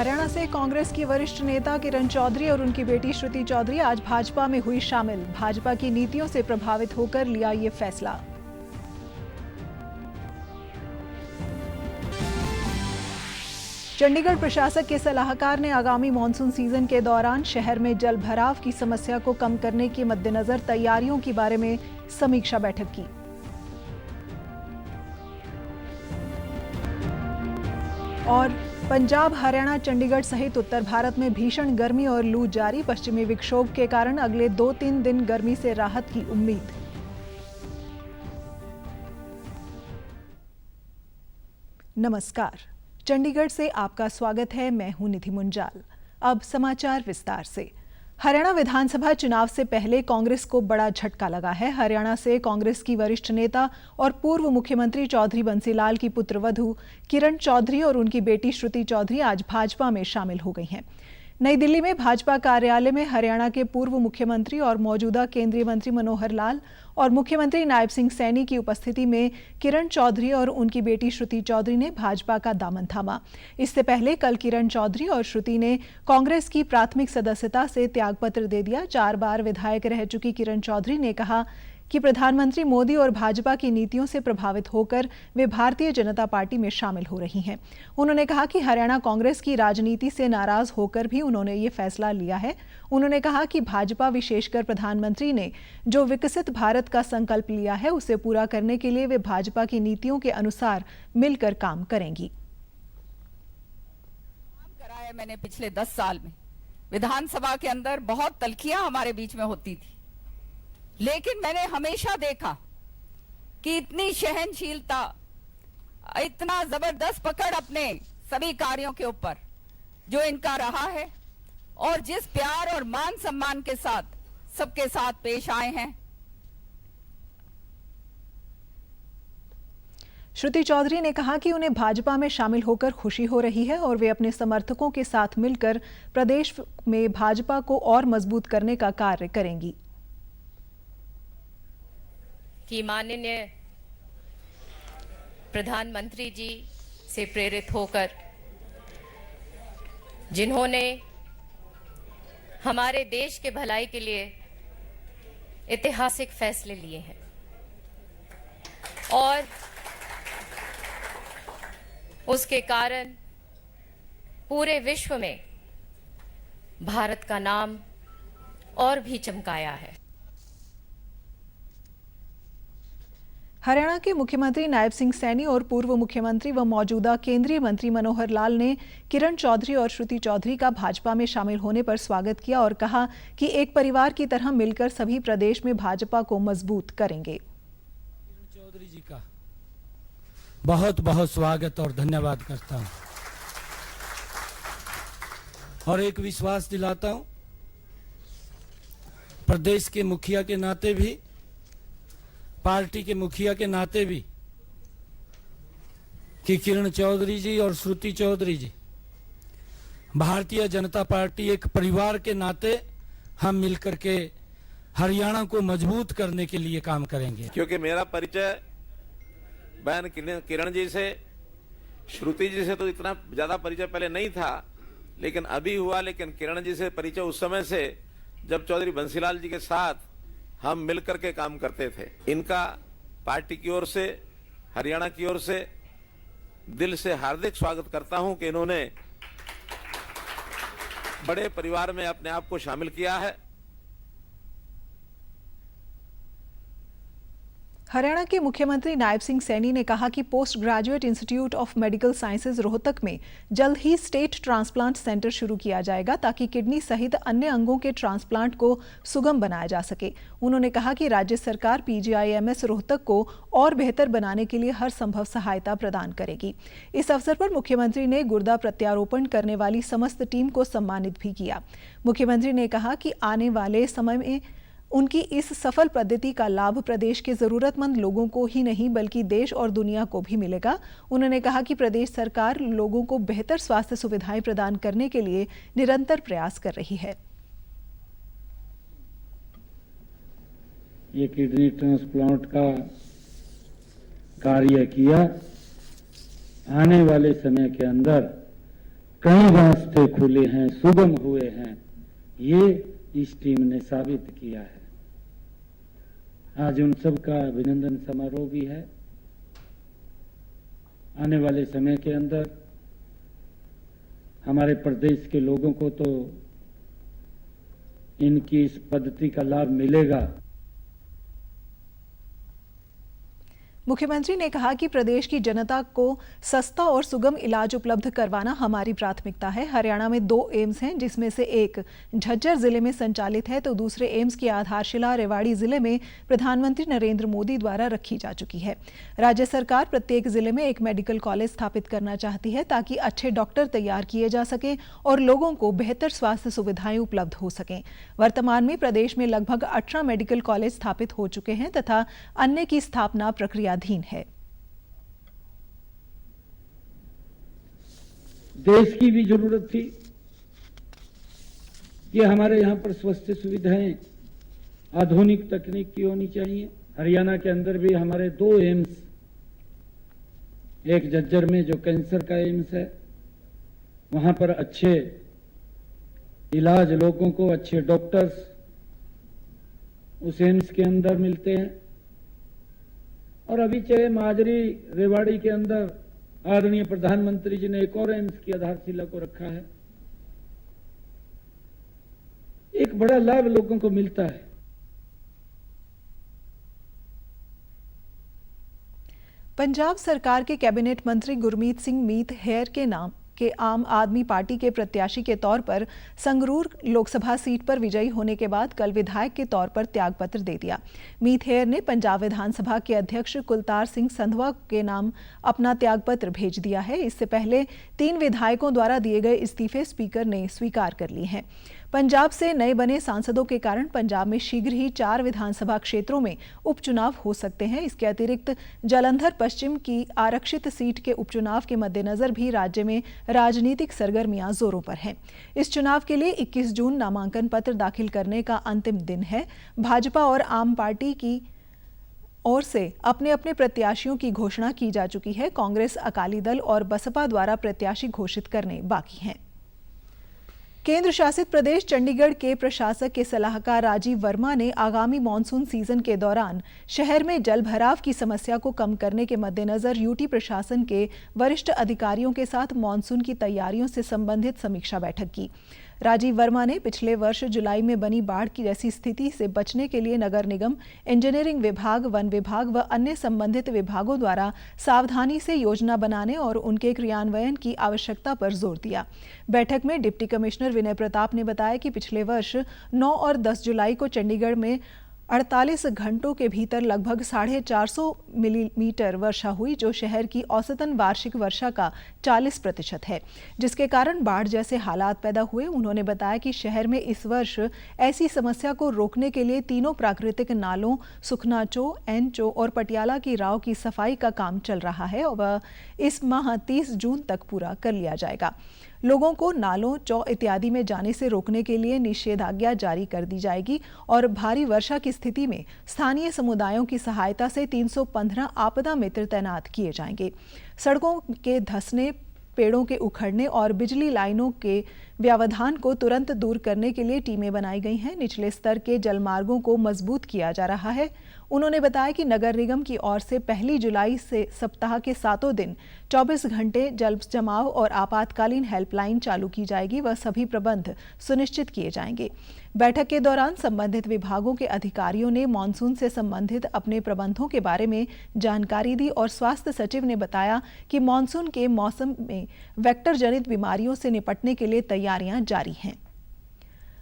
हरियाणा से कांग्रेस की वरिष्ठ नेता किरण चौधरी और उनकी बेटी श्रुति चौधरी आज भाजपा में हुई शामिल। भाजपा की नीतियों से प्रभावित होकर लिया ये फैसला। चंडीगढ़ प्रशासक के सलाहकार ने आगामी मानसून सीजन के दौरान शहर में जल भराव की समस्या को कम करने के मद्देनजर तैयारियों के बारे में समीक्षा बैठक की। और पंजाब, हरियाणा, चंडीगढ़ सहित उत्तर भारत में भीषण गर्मी और लू जारी। पश्चिमी विक्षोभ के कारण अगले 2-3 दिन गर्मी से राहत की उम्मीद। नमस्कार, चंडीगढ़ से आपका स्वागत है। मैं हूं निधि मुंजाल। अब समाचार विस्तार से। हरियाणा विधानसभा चुनाव से पहले कांग्रेस को बड़ा झटका लगा है। हरियाणा से कांग्रेस की वरिष्ठ नेता और पूर्व मुख्यमंत्री चौधरी बंसीलाल की पुत्रवधू किरण चौधरी और उनकी बेटी श्रुति चौधरी आज भाजपा में शामिल हो गई हैं। नई दिल्ली में भाजपा कार्यालय में हरियाणा के पूर्व मुख्यमंत्री और मौजूदा केंद्रीय मंत्री मनोहर लाल और मुख्यमंत्री नायब सिंह सैनी की उपस्थिति में किरण चौधरी और उनकी बेटी श्रुति चौधरी ने भाजपा का दामन थामा। इससे पहले कल किरण चौधरी और श्रुति ने कांग्रेस की प्राथमिक सदस्यता से त्यागपत्र दे दिया। 4 बार विधायक रह चुकी किरण चौधरी ने कहा कि प्रधानमंत्री मोदी और भाजपा की नीतियों से प्रभावित होकर वे भारतीय जनता पार्टी में शामिल हो रही हैं। उन्होंने कहा कि हरियाणा कांग्रेस की राजनीति से नाराज होकर भी उन्होंने ये फैसला लिया है। उन्होंने कहा कि भाजपा, विशेषकर प्रधानमंत्री ने जो विकसित भारत का संकल्प लिया है, उसे पूरा करने के लिए वे भाजपा की नीतियों के अनुसार मिलकर काम करेंगी। मैंने पिछले 10 साल में विधानसभा के अंदर बहुत तल्खियां हमारे बीच में होती थी, लेकिन मैंने हमेशा देखा कि इतनी सहनशीलता, इतना जबरदस्त पकड़ अपने सभी कार्यों के ऊपर जो इनका रहा है और जिस प्यार और मान सम्मान के साथ सबके साथ पेश आए हैं। श्रुति चौधरी ने कहा कि उन्हें भाजपा में शामिल होकर खुशी हो रही है और वे अपने समर्थकों के साथ मिलकर प्रदेश में भाजपा को और मजबूत करने का कार्य करेंगी। कि माननीय प्रधानमंत्री जी से प्रेरित होकर जिन्होंने हमारे देश के भलाई के लिए ऐतिहासिक फैसले लिए हैं और उसके कारण पूरे विश्व में भारत का नाम और भी चमकाया है। हरियाणा के मुख्यमंत्री नायब सिंह सैनी और पूर्व मुख्यमंत्री व मौजूदा केंद्रीय मंत्री मनोहर लाल ने किरण चौधरी और श्रुति चौधरी का भाजपा में शामिल होने पर स्वागत किया और कहा कि एक परिवार की तरह मिलकर सभी प्रदेश में भाजपा को मजबूत करेंगे। किरण चौधरी जी का बहुत बहुत स्वागत और धन्यवाद करता हूं और एक विश्वास दिलाता हूं प्रदेश के मुखिया के नाते भी, पार्टी के मुखिया के नाते भी, कि किरण चौधरी जी और श्रुति चौधरी जी भारतीय जनता पार्टी एक परिवार के नाते हम मिलकर के हरियाणा को मजबूत करने के लिए काम करेंगे। क्योंकि मेरा परिचय बहन किरण जी से, श्रुति जी से तो इतना ज्यादा परिचय पहले नहीं था, लेकिन अभी हुआ। लेकिन किरण जी से परिचय उस समय से जब चौधरी बंसीलाल जी के साथ हम मिलकर के काम करते थे। इनका पार्टी की ओर से, हरियाणा की ओर से दिल से हार्दिक स्वागत करता हूं कि इन्होंने बड़े परिवार में अपने आप को शामिल किया है। हरियाणा के मुख्यमंत्री नायब सिंह सैनी ने कहा कि post graduate institute of medical sciences Rohtak में जल्द ही स्टेट ट्रांसप्लांट सेंटर शुरू किया जाएगा ताकि किडनी सहित अन्य अंगों के ट्रांसप्लांट को सुगम बनाया जा सके। उन्होंने कहा कि राज्य सरकार PGIMS रोहतक को और बेहतर बनाने के लिए हर संभव सहायता प्रदान करेगी। इस अवसर पर मुख्यमंत्री ने गुर्दा प्रत्यारोपण करने वाली समस्त टीम को सम्मानित भी किया। मुख्यमंत्री ने कहा कि आने वाले समय में उनकी इस सफल पद्धति का लाभ प्रदेश के जरूरतमंद लोगों को ही नहीं बल्कि देश और दुनिया को भी मिलेगा। उन्होंने कहा कि प्रदेश सरकार लोगों को बेहतर स्वास्थ्य सुविधाएं प्रदान करने के लिए निरंतर प्रयास कर रही है। ये किडनी ट्रांसप्लांट का कार्य किया। आने वाले समय के अंदर कई रास्ते खुले हैं, सुगम हुए हैं, ये इस टीम ने साबित किया है। आज उन सब का अभिनंदन समारोह भी है। आने वाले समय के अंदर हमारे प्रदेश के लोगों को तो इनकी इस पद्धति का लाभ मिलेगा। मुख्यमंत्री ने कहा कि प्रदेश की जनता को सस्ता और सुगम इलाज उपलब्ध करवाना हमारी प्राथमिकता है। हरियाणा में 2 एम्स हैं, जिसमें से एक झज्जर जिले में संचालित है, तो दूसरे एम्स की आधारशिला रेवाड़ी जिले में प्रधानमंत्री नरेंद्र मोदी द्वारा रखी जा चुकी है। राज्य सरकार प्रत्येक जिले में एक मेडिकल कॉलेज स्थापित करना चाहती है ताकि अच्छे डॉक्टर तैयार किए जा सकें और लोगों को बेहतर स्वास्थ्य सुविधाएं उपलब्ध हो सकें। वर्तमान में प्रदेश में लगभग 18 मेडिकल कॉलेज स्थापित हो चुके हैं तथा अन्य की स्थापना प्रक्रिया अधीन है। देश की भी जरूरत थी कि हमारे यहां पर स्वास्थ्य सुविधाएं आधुनिक तकनीक की होनी चाहिए। हरियाणा के अंदर भी हमारे 2 एम्स, एक झज्जर में जो कैंसर का एम्स है, वहां पर अच्छे इलाज, लोगों को अच्छे डॉक्टर्स उस एम्स के अंदर मिलते हैं। और अभी चाहे माजरी रेवाड़ी के अंदर आदरणीय प्रधानमंत्री जी ने एक और एम्स की आधारशिला को रखा है। एक बड़ा लाभ लोगों को मिलता है। पंजाब सरकार के कैबिनेट मंत्री गुरमीत सिंह मीत हेयर के नाम के आम आदमी पार्टी के प्रत्याशी के तौर पर संगरूर लोकसभा सीट पर विजयी होने के बाद कल विधायक के तौर पर त्यागपत्र दे दिया। मीत हेयर ने पंजाब विधानसभा के अध्यक्ष कुलतार सिंह संधवा के नाम अपना त्यागपत्र भेज दिया है। इससे पहले 3 विधायकों द्वारा दिए गए इस्तीफे स्पीकर ने स्वीकार कर लिए हैं। पंजाब से नए बने सांसदों के कारण पंजाब में शीघ्र ही 4 विधानसभा क्षेत्रों में उपचुनाव हो सकते हैं। इसके अतिरिक्त जालंधर पश्चिम की आरक्षित सीट के उपचुनाव के मद्देनजर भी राज्य में राजनीतिक सरगर्मियां जोरों पर हैं। इस चुनाव के लिए 21 जून नामांकन पत्र दाखिल करने का अंतिम दिन है। भाजपा और आम पार्टी की ओर से अपने अपने प्रत्याशियों की घोषणा की जा चुकी है। कांग्रेस, अकाली दल और बसपा द्वारा प्रत्याशी घोषित करने बाकी हैं। केंद्र शासित प्रदेश चंडीगढ़ के प्रशासक के सलाहकार राजीव वर्मा ने आगामी मॉनसून सीजन के दौरान शहर में जलभराव की समस्या को कम करने के मद्देनजर यूटी प्रशासन के वरिष्ठ अधिकारियों के साथ मॉनसून की तैयारियों से संबंधित समीक्षा बैठक की। राजीव वर्मा ने पिछले वर्ष जुलाई में बनी बाढ़ की जैसी स्थिति से बचने के लिए नगर निगम, इंजीनियरिंग विभाग, वन विभाग व अन्य संबंधित विभागों द्वारा सावधानी से योजना बनाने और उनके क्रियान्वयन की आवश्यकता पर जोर दिया। बैठक में डिप्टी कमिश्नर विनय प्रताप ने बताया कि पिछले वर्ष 9 और 10 जुलाई को चंडीगढ़ में 48 घंटों के भीतर लगभग 450 मिलीमीटर वर्षा हुई, जो शहर की औसतन वार्षिक वर्षा का 40% है, जिसके कारण बाढ़ जैसे हालात पैदा हुए। उन्होंने बताया कि शहर में इस वर्ष ऐसी समस्या को रोकने के लिए 3 प्राकृतिक नालों सुखना चो, एन चो और पटियाला की राव की सफाई का काम चल रहा है और वह इस माह 30 जून तक पूरा कर लिया जाएगा। लोगों को नालों, चौ इत्यादि में जाने से रोकने के लिए निषेधाज्ञा जारी कर दी जाएगी और भारी वर्षा की स्थिति में स्थानीय समुदायों की सहायता से 315 आपदा मित्र तैनात किए जाएंगे। सड़कों के धंसने, पेड़ों के उखड़ने और बिजली लाइनों के व्यवधान को तुरंत दूर करने के लिए टीमें बनाई गई हैं। निचले स्तर के जलमार्गों को मजबूत किया जा रहा है। उन्होंने बताया कि नगर निगम की ओर से 1 जुलाई से सप्ताह के 7 दिन 24 घंटे जल जमाव और आपातकालीन हेल्पलाइन चालू की जाएगी व सभी प्रबंध सुनिश्चित किए जाएंगे। बैठक के दौरान संबंधित विभागों के अधिकारियों ने मॉनसून से संबंधित अपने प्रबंधों के बारे में जानकारी दी और स्वास्थ्य सचिव ने बताया कि मॉनसून के मौसम में वेक्टर जनित बीमारियों से निपटने के लिए तैयारियां जारी हैं।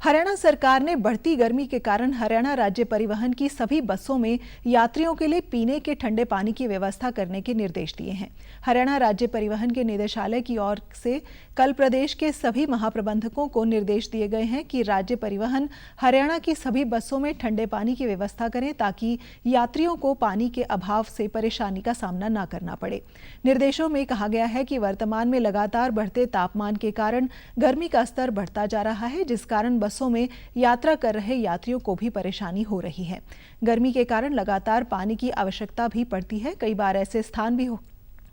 हरियाणा सरकार ने बढ़ती गर्मी के कारण हरियाणा राज्य परिवहन की सभी बसों में यात्रियों के लिए पीने के ठंडे पानी की व्यवस्था करने के निर्देश दिए हैं। हरियाणा राज्य परिवहन के निदेशालय की ओर से कल प्रदेश के सभी महाप्रबंधकों को निर्देश दिए गए हैं कि राज्य परिवहन हरियाणा की सभी बसों में ठंडे पानी की व्यवस्था करें ताकि यात्रियों को पानी के अभाव से परेशानी का सामना न करना पड़े। निर्देशों में कहा गया है कि वर्तमान में लगातार बढ़ते तापमान के कारण गर्मी का स्तर बढ़ता जा रहा है, जिस कारण बसों में यात्रा कर रहे यात्रियों को भी परेशानी हो रही है। गर्मी के कारण लगातार पानी की आवश्यकता भी पड़ती है। कई बार ऐसे स्थान भी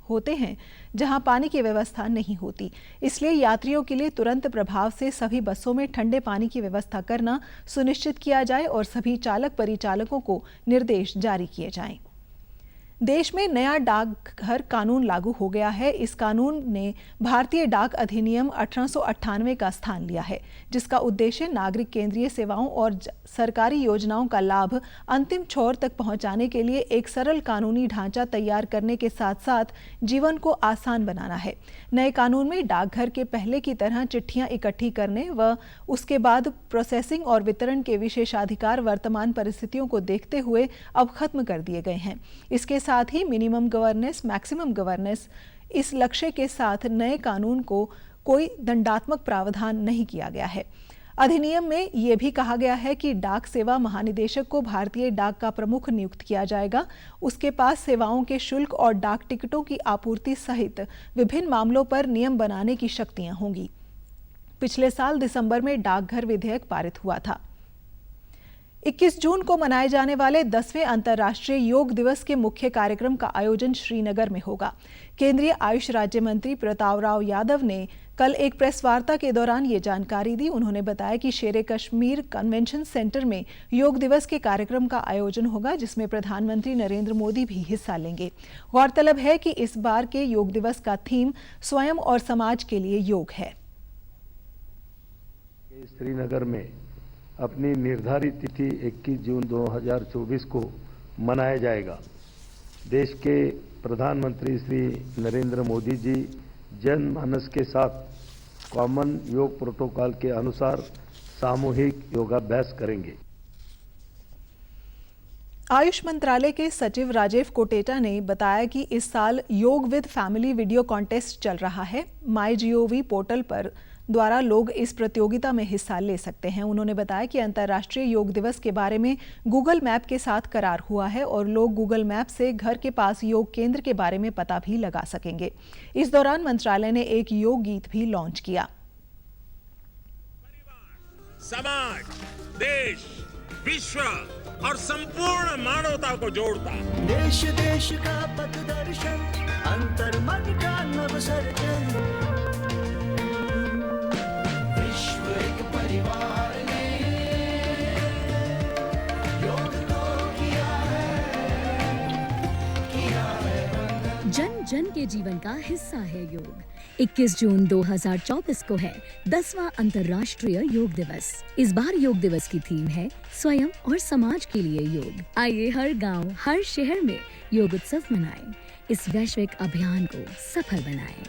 होते हैं जहां पानी की व्यवस्था नहीं होती। इसलिए यात्रियों के लिए तुरंत प्रभाव से सभी बसों में ठंडे पानी की व्यवस्था करना सुनिश्चित किया जाए और सभी चालक परिचालकों को निर्देश जारी किए जाएं। देश में नया डाकघर कानून लागू हो गया है। इस कानून ने भारतीय डाक अधिनियम 1898 का स्थान लिया है, जिसका उद्देश्य नागरिक केंद्रीय सेवाओं और सरकारी योजनाओं का लाभ अंतिम छोर तक पहुंचाने के लिए एक सरल कानूनी ढांचा तैयार करने के साथ साथ जीवन को आसान बनाना है। नए कानून में डाकघर के पहले की तरह चिट्ठियां इकट्ठी करने व उसके बाद प्रोसेसिंग और वितरण के विशेषाधिकार वर्तमान परिस्थितियों को देखते हुए अब खत्म कर दिए गए हैं। इसके साथ ही मिनिमम गवर्नेंस, मैक्सिमम गवर्नेंस, इस लक्ष्य के साथ नए कानून को कोई दंडात्मक प्रावधान नहीं किया गया है। अधिनियम में यह भी कहा गया है कि डाक सेवा महानिदेशक को भारतीय डाक का प्रमुख नियुक्त किया जाएगा। उसके पास सेवाओं के शुल्क और डाक टिकटों की आपूर्ति सहित विभिन्न मामलों पर नियम बनाने की शक्तियां होंगी। पिछले साल दिसंबर में डाकघर विधेयक पारित हुआ था। 21 जून को मनाए जाने वाले 10वें अंतर्राष्ट्रीय योग दिवस के मुख्य कार्यक्रम का आयोजन श्रीनगर में होगा। केंद्रीय आयुष राज्य मंत्री प्रतापराव यादव ने कल एक प्रेस वार्ता के दौरान ये जानकारी दी। उन्होंने बताया कि शेरे कश्मीर कन्वेंशन सेंटर में योग दिवस के कार्यक्रम का आयोजन होगा, जिसमें प्रधानमंत्री नरेंद्र मोदी भी हिस्सा लेंगे। गौरतलब है कि इस बार के योग दिवस का थीम स्वयं और समाज के लिए योग है। श्रीनगर में अपनी निर्धारित तिथि 21 जून 2024 को मनाया जाएगा। देश के प्रधानमंत्री श्री नरेंद्र मोदी जी जनमानस के साथ कॉमन योग प्रोटोकॉल के अनुसार सामूहिक योगाभ्यास करेंगे। आयुष मंत्रालय के सचिव राजेश कोटेचा ने बताया कि इस साल योग विद फैमिली वीडियो कॉन्टेस्ट चल रहा है। MyGov पोर्टल पर द्वारा लोग इस प्रतियोगिता में हिस्सा ले सकते हैं। उन्होंने बताया कि अंतर्राष्ट्रीय योग दिवस के बारे में गूगल मैप के साथ करार हुआ है और लोग गूगल मैप से घर के पास योग केंद्र के बारे में पता भी लगा सकेंगे। इस दौरान मंत्रालय ने एक योग गीत भी लॉन्च किया। समाज, देश, विश्व और संपूर्ण मानवता को जोड़ता देश देश का पथदर्शन, अंतर्मन का नवसर्जन, विश्व एक परिवार ने योग को किया है जन जन के जीवन का हिस्सा है योग। 21 जून 2024 को है 10वां अंतर्राष्ट्रीय योग दिवस। इस बार योग दिवस की थीम है स्वयं और समाज के लिए योग। आइए हर गांव, हर शहर में योग उत्सव मनाएं। इस वैश्विक अभियान को सफल बनाएं।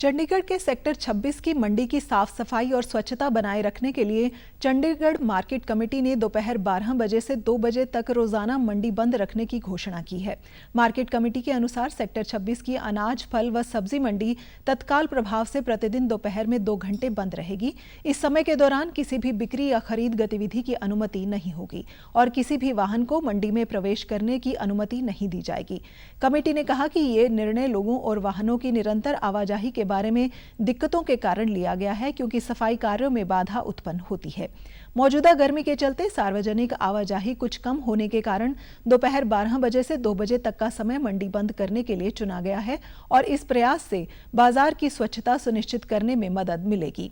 चंडीगढ़ के सेक्टर 26 की मंडी की साफ सफाई और स्वच्छता बनाए रखने के लिए चंडीगढ़ मार्केट कमेटी ने दोपहर 12 बजे से 2 बजे तक रोजाना मंडी बंद रखने की घोषणा की है। मार्केट कमेटी के अनुसार सेक्टर 26 की अनाज, फल व सब्जी मंडी तत्काल प्रभाव से प्रतिदिन दोपहर में 2 घंटे बंद रहेगी। इस समय के दौरान किसी भी बिक्री या खरीद गतिविधि की अनुमति नहीं होगी और किसी भी वाहन को मंडी में प्रवेश करने की अनुमति नहीं दी जाएगी। कमेटी ने कहा कि ये निर्णय लोगों और वाहनों की निरंतर आवाजाही के बारे में दिक्कतों के कारण लिया गया है, क्योंकि सफाई कार्यों में बाधा उत्पन्न होती है। मौजूदा गर्मी के चलते सार्वजनिक आवाजाही कुछ कम होने के कारण दोपहर 12 बजे से 2 बजे तक का समय मंडी बंद करने के लिए चुना गया है और इस प्रयास से बाजार की स्वच्छता सुनिश्चित करने में मदद मिलेगी।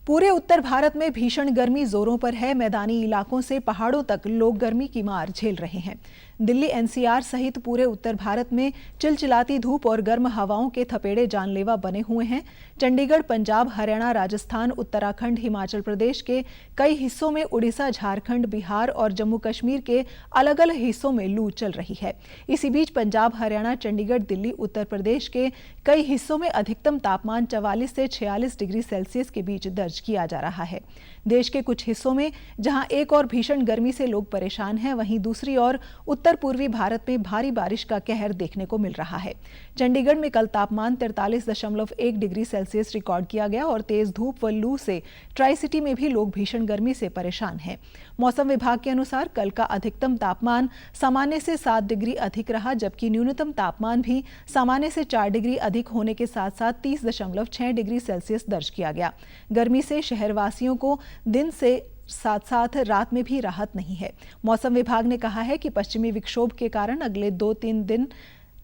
पूरे उत्तर भारत में भीषण गर्मी जोरों पर है। मैदानी इलाकों से पहाड़ों तक लोग गर्मी की मार झेल रहे हैं। दिल्ली एनसीआर सहित पूरे उत्तर भारत में चिलचिलाती धूप और गर्म हवाओं के थपेड़े जानलेवा बने हुए हैं। चंडीगढ़, पंजाब, हरियाणा, राजस्थान, उत्तराखंड, हिमाचल प्रदेश के कई हिस्सों में, उड़ीसा, झारखंड, बिहार और जम्मू कश्मीर के अलग अलग हिस्सों में लू चल रही है। इसी बीच पंजाब, हरियाणा, चंडीगढ़, दिल्ली, उत्तर प्रदेश के कई हिस्सों में अधिकतम तापमान 44 से 46 डिग्री सेल्सियस के बीच दर्ज किया जा रहा है। देश के कुछ हिस्सों में जहां एक और भीषण गर्मी से लोग परेशान हैं, वहीं दूसरी ओर उत्तर पूर्वी भारत में भारी बारिश का कहर देखने को मिल रहा है। चंडीगढ़ में कल तापमान 43.1 डिग्री सेल्सियस रिकॉर्ड किया गया और तेज धूप व लू से ट्राई सिटी में भी लोग भीषण गर्मी से परेशान हैं। मौसम विभाग के अनुसार कल का अधिकतम तापमान सामान्य से 7 डिग्री अधिक रहा, जबकि न्यूनतम तापमान भी सामान्य से 4 डिग्री अधिक होने के साथ साथ 30.6 डिग्री सेल्सियस दर्ज किया गया। गर्मी से शहरवासियों को दिन से साथ साथ रात में भी राहत नहीं है। मौसम विभाग ने कहा है कि पश्चिमी विक्षोभ के कारण अगले 2-3 दिन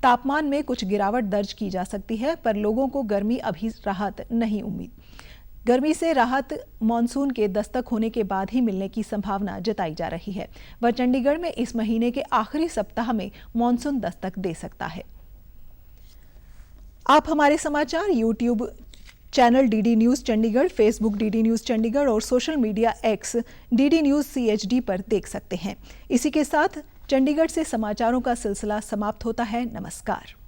तापमान में कुछ गिरावट दर्ज की जा सकती है, पर लोगों को गर्मी अभी राहत नहीं उम्मीद। गर्मी से राहत मानसून के दस्तक होने के बाद ही मिलने की संभावना जताई जा रही है। वह चंडीगढ़ में इस महीने के आखिरी सप्ताह में मानसून दस्तक दे सकता है। आप हमारे समाचार YouTube channel DD news Chandigarh, Facebook DD news Chandigarh और social media X DD news CHD पर देख सकते हैं। इसी के साथ चंडीगढ़ से समाचारों का सिलसिला समाप्त होता है। नमस्कार।